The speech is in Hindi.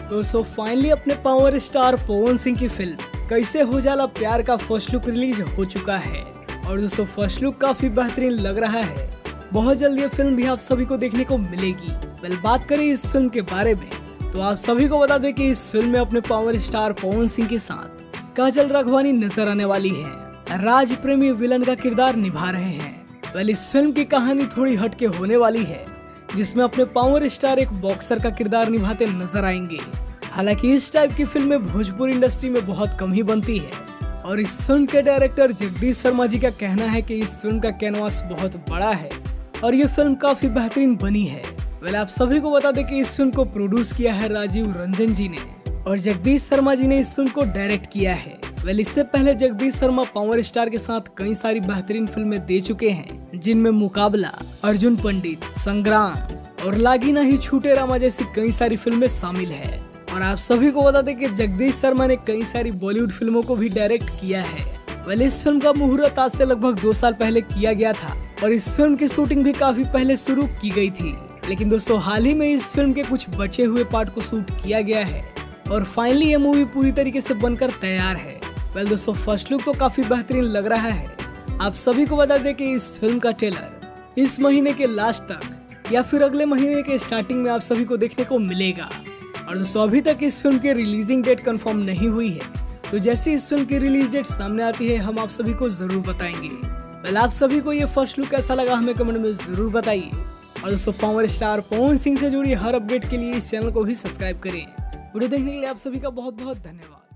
दोस्तों फाइनली अपने पावर स्टार पवन सिंह की फिल्म कैसे हो जाला प्यार का फर्स्ट लुक रिलीज हो चुका है और दोस्तों फर्स्ट लुक काफी बेहतरीन लग रहा है। बहुत जल्द ये फिल्म भी आप सभी को देखने को मिलेगी। बात करें इस फिल्म के बारे में तो आप सभी को बता दें कि इस फिल्म में अपने पावर स्टार पवन सिंह के साथ काजल राघवानी नजर आने वाली है। राज प्रेमी विलन का किरदार निभा रहे हैं। इस फिल्म की कहानी थोड़ी हटके होने वाली है, जिसमें अपने पावर स्टार एक बॉक्सर का किरदार निभाते नजर आएंगे। हालांकि इस टाइप की फिल्में भोजपुरी इंडस्ट्री में बहुत कम ही बनती है और इस फिल्म के डायरेक्टर जगदीश शर्मा जी का कहना है कि इस फिल्म का कैनवास बहुत बड़ा है और ये फिल्म काफी बेहतरीन बनी है। आप सभी को बता दें कि इस फिल्म को प्रोड्यूस किया है राजीव रंजन जी ने और जगदीश शर्मा जी ने इस फिल्म को डायरेक्ट किया है। इससे पहले जगदीश शर्मा पावर स्टार के साथ कई सारी बेहतरीन फिल्में दे चुके हैं, जिनमें मुकाबला, अर्जुन पंडित, संग्राम और लागी ना ही छूटे रामा जैसी कई सारी फिल्में शामिल है। और आप सभी को बता दें कि जगदीश शर्मा ने कई सारी बॉलीवुड फिल्मों को भी डायरेक्ट किया है। इस फिल्म का मुहूर्त आज से लगभग 2 साल पहले किया गया था और इस फिल्म की शूटिंग भी काफी पहले शुरू की गई थी, लेकिन दोस्तों हाल ही में इस फिल्म के कुछ बचे हुए पार्ट को शूट किया गया है और फाइनली ये मूवी पूरी तरीके से बनकर तैयार है। दोस्तों फर्स्ट लुक तो काफी बेहतरीन लग रहा है। आप सभी को बता दें कि इस फिल्म का ट्रेलर इस महीने के लास्ट तक या फिर अगले महीने के स्टार्टिंग में आप सभी को देखने को मिलेगा। और दोस्तों अभी तक इस फिल्म की रिलीजिंग डेट कंफर्म नहीं हुई है, तो जैसे इस फिल्म की रिलीज डेट सामने आती है हम आप सभी को जरूर बताएंगे। आप सभी को ये फर्स्ट लुक कैसा लगा हमें कमेंट में जरूर बताइए और दोस्तों पावर स्टार पवन सिंह से जुड़ी हर अपडेट के लिए इस चैनल को भी सब्सक्राइब करें। वीडियो देखने के लिए आप सभी का बहुत बहुत धन्यवाद।